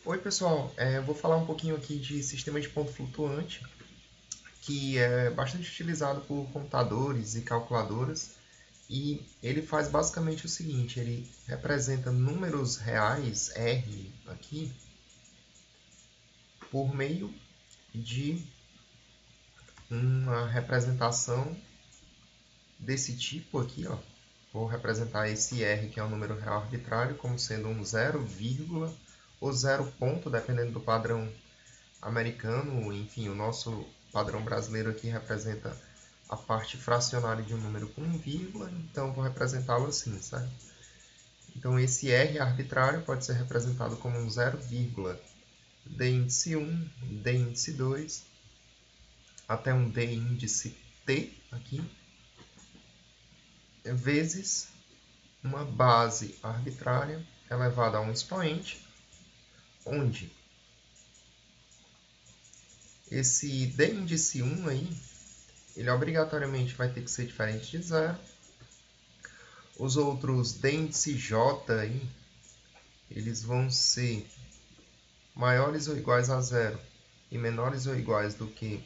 Oi, pessoal. Eu vou falar um pouquinho aqui de sistema de ponto flutuante, que é bastante utilizado por computadores e calculadoras. E ele faz basicamente o seguinte: ele representa números reais, R, aqui, por meio de uma representação desse tipo aqui, ó. Vou representar esse R, que é um número real arbitrário, como sendo um zero, vírgula, ou zero ponto, dependendo do padrão americano. Enfim, o nosso padrão brasileiro aqui representa a parte fracionária de um número com vírgula, então vou representá-lo assim, certo? Então esse R arbitrário pode ser representado como um zero, d índice 1, d índice 2, até um d índice t aqui, vezes uma base arbitrária elevada a um expoente, onde esse d índice 1 aí, ele obrigatoriamente vai ter que ser diferente de zero. Os outros d índice j aí, eles vão ser maiores ou iguais a zero e menores ou iguais do que,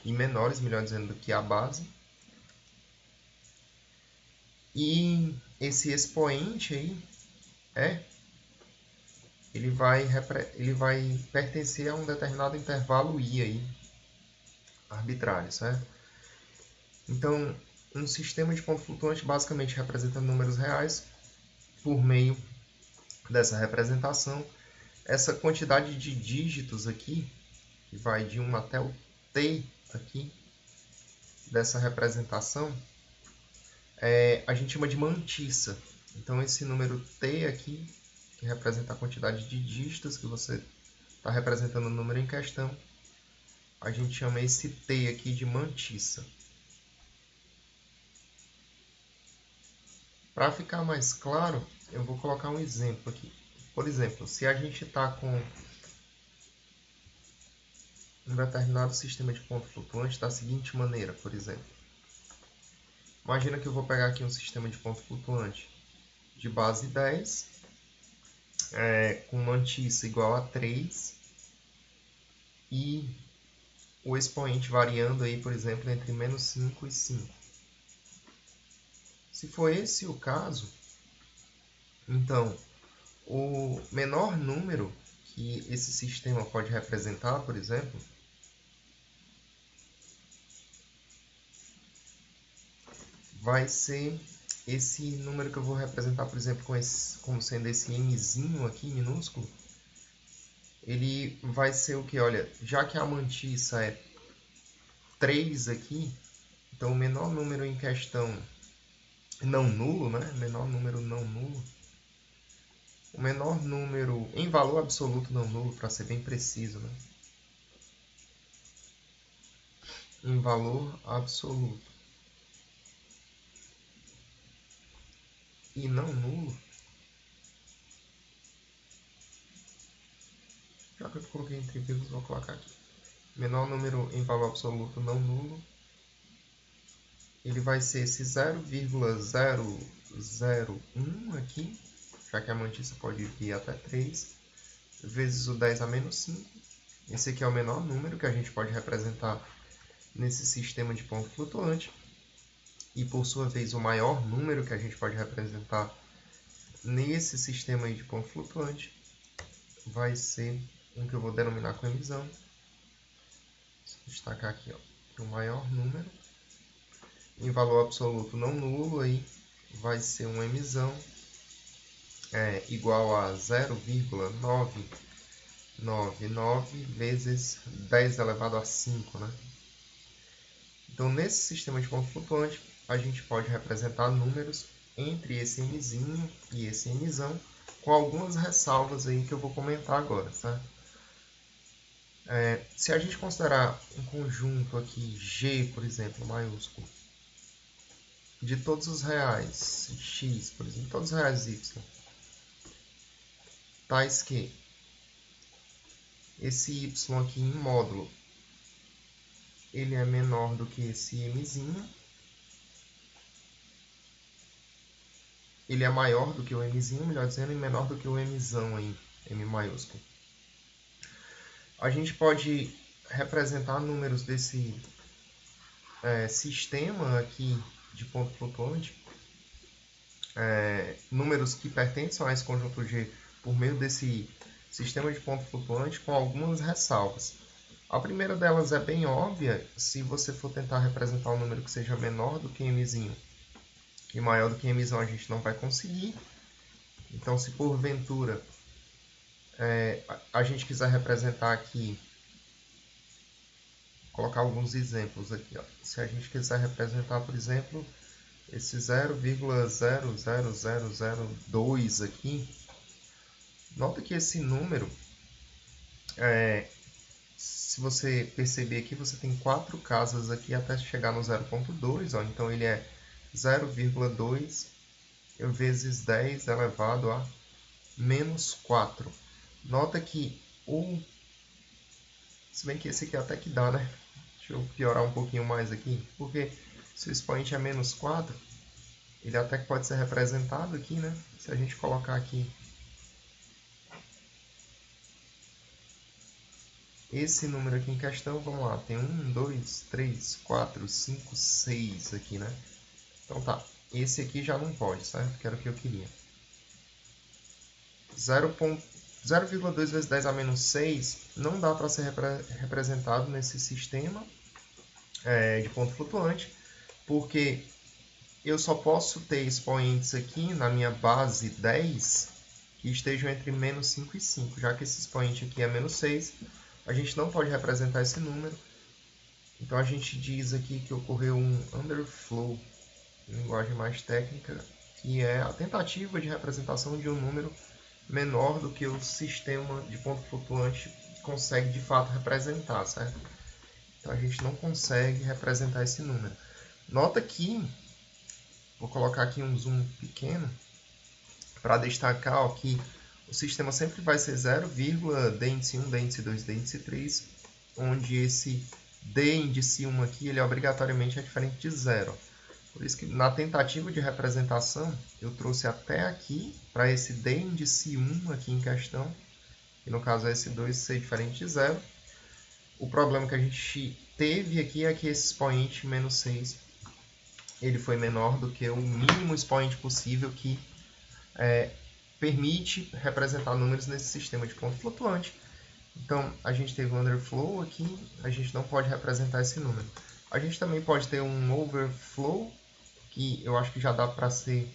e menores, melhor dizendo, do que a base. E esse expoente aí, ele vai pertencer a um determinado intervalo i aí, arbitrário, certo? Então, um sistema de ponto flutuante basicamente representa números reais por meio dessa representação. Essa quantidade de dígitos aqui, que vai de 1 até o t aqui, dessa representação, a gente chama de mantissa. Então, esse número t aqui, que representa a quantidade de dígitos que você está representando o número em questão, a gente chama esse t aqui de mantissa. Para ficar mais claro, eu vou colocar um exemplo aqui. Por exemplo, se a gente está com um determinado sistema de ponto flutuante da seguinte maneira, por exemplo. Imagina que eu vou pegar aqui um sistema de ponto flutuante de base 10, com mantissa igual a 3, e o expoente variando aí, por exemplo, entre menos 5 e 5. Se for esse o caso, então o menor número que esse sistema pode representar, por exemplo, vai ser esse número que eu vou representar, por exemplo, como sendo esse mzinho aqui, minúsculo. Ele vai ser o que? Olha, já que a mantissa é 3 aqui, então o menor número em questão não nulo, né? Menor número não nulo. O menor número em valor absoluto não nulo, para ser bem preciso, né? Em valor absoluto e não nulo, já que eu coloquei entre vírgulas, vou colocar aqui. Menor número em valor absoluto não nulo, ele vai ser esse 0,001 aqui, já que a mantissa pode vir até 3, vezes o 10 a menos 5. Esse aqui é o menor número que a gente pode representar nesse sistema de ponto flutuante. E, por sua vez, o maior número que a gente pode representar nesse sistema aí de ponto flutuante vai ser um que eu vou denominar com emissão. Vou destacar aqui, ó, que o maior número em valor absoluto não nulo aí vai ser um emissão igual a 0,999 vezes 10 elevado a 5, né? Então, nesse sistema de ponto flutuante, a gente pode representar números entre esse mzinho e esse mzão, com algumas ressalvas aí que eu vou comentar agora, certo? Se a gente considerar um conjunto aqui, G, por exemplo, maiúsculo, de todos os reais, X, por exemplo, todos os reais Y, tais que esse Y aqui em módulo, ele é menor do que esse mzinho, ele é maior do que o mzinho, melhor dizendo, e menor do que o mzão aí, M maiúsculo. A gente pode representar números desse sistema aqui de ponto flutuante, números que pertencem a esse conjunto G por meio desse sistema de ponto flutuante com algumas ressalvas. A primeira delas é bem óbvia, se você for tentar representar um número que seja menor do que mzinho e maior do que mzão, a gente não vai conseguir. Então, se porventura a gente quiser representar aqui, vou colocar alguns exemplos aqui. Ó. Se a gente quiser representar, por exemplo, esse 0,00002 aqui, nota que esse número, se você perceber aqui, você tem 4 casas aqui até chegar no 0,2, então ele é 0,2 vezes 10 elevado a menos 4. Nota que se bem que esse aqui até que dá, né? Deixa eu piorar um pouquinho mais aqui, porque se o expoente é menos 4, ele até que pode ser representado aqui, né? Se a gente colocar aqui esse número aqui em questão, vamos lá, tem 1, 2, 3, 4, 5, 6 aqui, né? Então tá, esse aqui já não pode, certo? Que era o que eu queria. 0,2 vezes 10 a menos 6 não dá para ser representado nesse sistema de ponto flutuante, porque eu só posso ter expoentes aqui na minha base 10 que estejam entre menos 5 e 5, já que esse expoente aqui é menos 6, a gente não pode representar esse número. Então a gente diz aqui que ocorreu um underflow, em linguagem mais técnica, que é a tentativa de representação de um número menor do que o sistema de ponto flutuante consegue de fato representar, certo? Então a gente não consegue representar esse número. Nota que, vou colocar aqui um zoom pequeno, para destacar ó, que o sistema sempre vai ser 0, d índice 1, d índice 2, d índice 3, onde esse d índice 1 aqui ele obrigatoriamente é diferente de 0. Por isso que na tentativa de representação, eu trouxe até aqui, para esse d índice 1 aqui em questão, que no caso é esse 2 ser diferente de 0. O problema que a gente teve aqui é que esse expoente menos 6 ele foi menor do que o mínimo expoente possível que permite representar números nesse sistema de ponto flutuante. Então, a gente teve um underflow aqui, a gente não pode representar esse número. A gente também pode ter um overflow, que eu acho que já dá para ser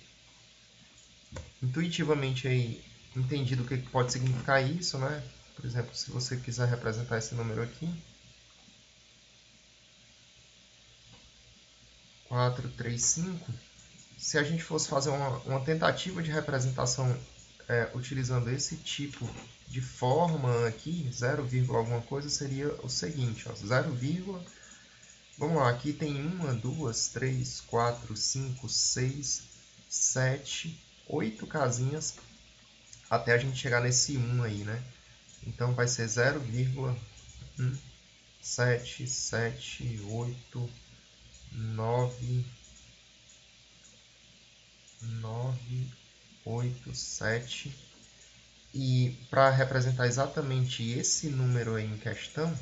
intuitivamente aí entendido o que pode significar isso, né? Por exemplo, se você quiser representar esse número aqui, 4, 3, 5, se a gente fosse fazer uma tentativa de representação utilizando esse tipo de forma aqui, 0, alguma coisa, seria o seguinte, ó, 0, vamos lá, aqui tem 1, 2, 3, 4, 5, 6, 7, 8 casinhas até a gente chegar nesse 1 aí, né? Então vai ser 0,1, 7, 7, 8, 9, 8, 7. E para representar exatamente esse número aí em questão,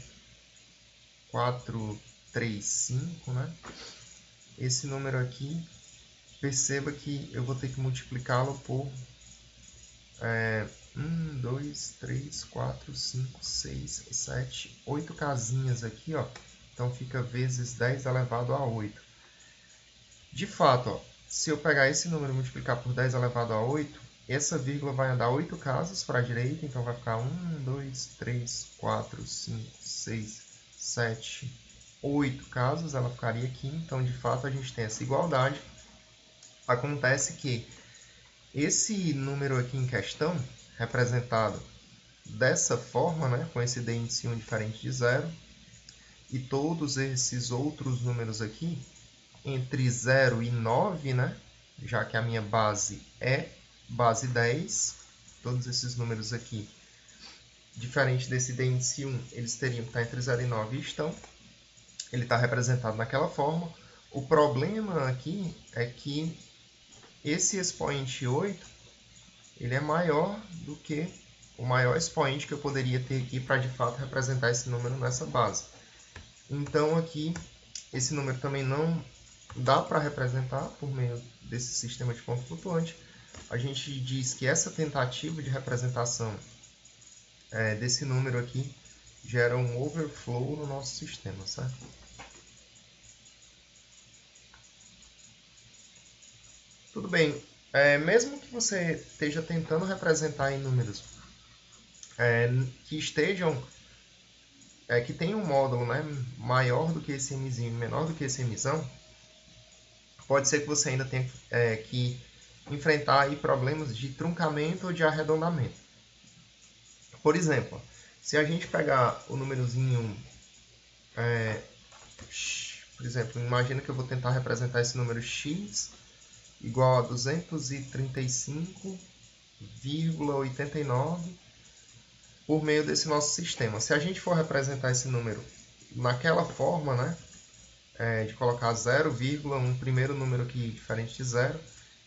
4, 3, 5, né? Esse número aqui, perceba que eu vou ter que multiplicá-lo por 1, 2, 3, 4, 5, 6, 7, 8 casinhas aqui, ó. Então fica vezes 10 elevado a 8. De fato, ó, se eu pegar esse número e multiplicar por 10 elevado a 8, essa vírgula vai andar 8 casas para a direita, então vai ficar 1, 2, 3, 4, 5, 6, 7, 8 casas, ela ficaria aqui. Então, de fato, a gente tem essa igualdade. Acontece que esse número aqui em questão, representado dessa forma, né, com esse d índice 1 diferente de 0, e todos esses outros números aqui, entre 0 e 9, né, já que a minha base é base 10, todos esses números aqui, diferente desse d índice 1, eles teriam que estar entre 0 e 9 e estão. Ele está representado naquela forma. O problema aqui é que esse expoente 8 ele é maior do que o maior expoente que eu poderia ter aqui para de fato representar esse número nessa base. Então aqui, esse número também não dá para representar por meio desse sistema de ponto flutuante. A gente diz que essa tentativa de representação desse número aqui gera um overflow no nosso sistema, certo? Tudo bem, mesmo que você esteja tentando representar em números que estejam, que tenham um módulo, né, maior do que esse mzinho, menor do que esse mzão, pode ser que você ainda tenha que enfrentar aí problemas de truncamento ou de arredondamento. Por exemplo, se a gente pegar o númerozinho, por exemplo, imagina que eu vou tentar representar esse número x igual a 235,89 por meio desse nosso sistema. Se a gente for representar esse número naquela forma, né, de colocar 0, um primeiro número aqui diferente de 0,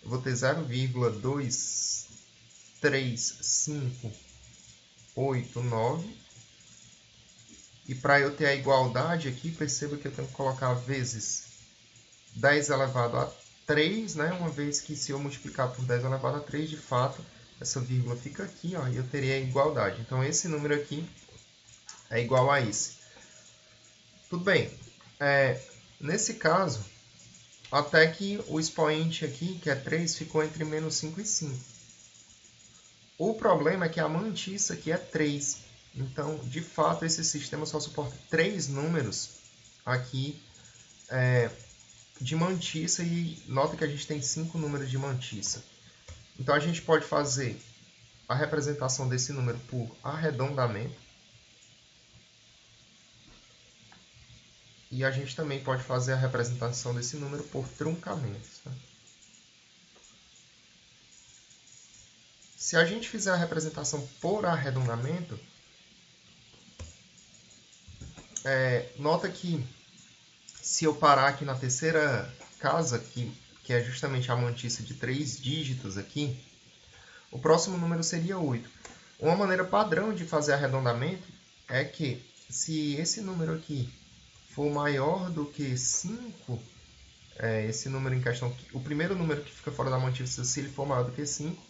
eu vou ter 0,23589. E para eu ter a igualdade aqui, perceba que eu tenho que colocar vezes 10 elevado a 3, né? Uma vez que se eu multiplicar por 10 elevado a 3, de fato, essa vírgula fica aqui, ó, e eu teria a igualdade. Então, esse número aqui é igual a esse. Tudo bem. Nesse caso, até que o expoente aqui, que é 3, ficou entre menos 5 e 5. O problema é que a mantissa aqui é 3. Então, de fato, esse sistema só suporta 3 números aqui de mantissa, e nota que a gente tem 5 números de mantissa. Então, a gente pode fazer a representação desse número por arredondamento. E a gente também pode fazer a representação desse número por truncamento. Tá? Se a gente fizer a representação por arredondamento, nota que se eu parar aqui na terceira casa, que é justamente a mantissa de 3 dígitos aqui, o próximo número seria 8. Uma maneira padrão de fazer arredondamento é que, se esse número aqui for maior do que 5, esse número em questão, o primeiro número que fica fora da mantissa, se ele for maior do que 5,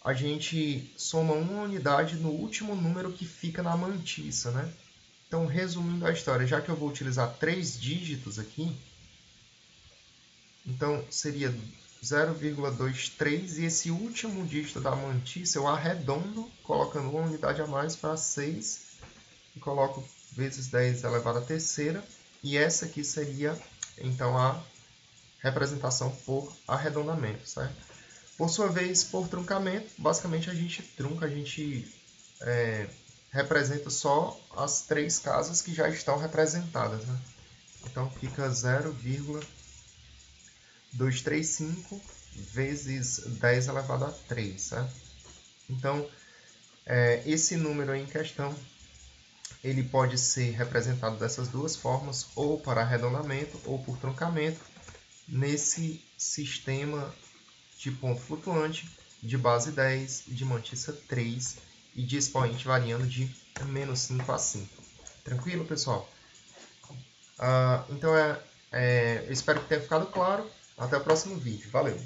a gente soma uma unidade no último número que fica na mantissa, né? Então, resumindo a história, já que eu vou utilizar 3 dígitos aqui, então seria 0,23, e esse último dígito da mantissa eu arredondo, colocando uma unidade a mais para 6, e coloco vezes 10 elevado à terceira, e essa aqui seria, então, a representação por arredondamento, certo? Por sua vez, por truncamento, basicamente a gente trunca, a gente representa só as 3 casas que já estão representadas, né? Então, fica 0,235 vezes 10 elevado a 3, certo? Então, esse número aí em questão, ele pode ser representado dessas duas formas, ou por arredondamento ou por truncamento, nesse sistema de ponto flutuante de base 10, de mantissa 3 e de expoente variando de menos 5 a 5. Tranquilo, pessoal? Então, eu espero que tenha ficado claro. Até o próximo vídeo. Valeu!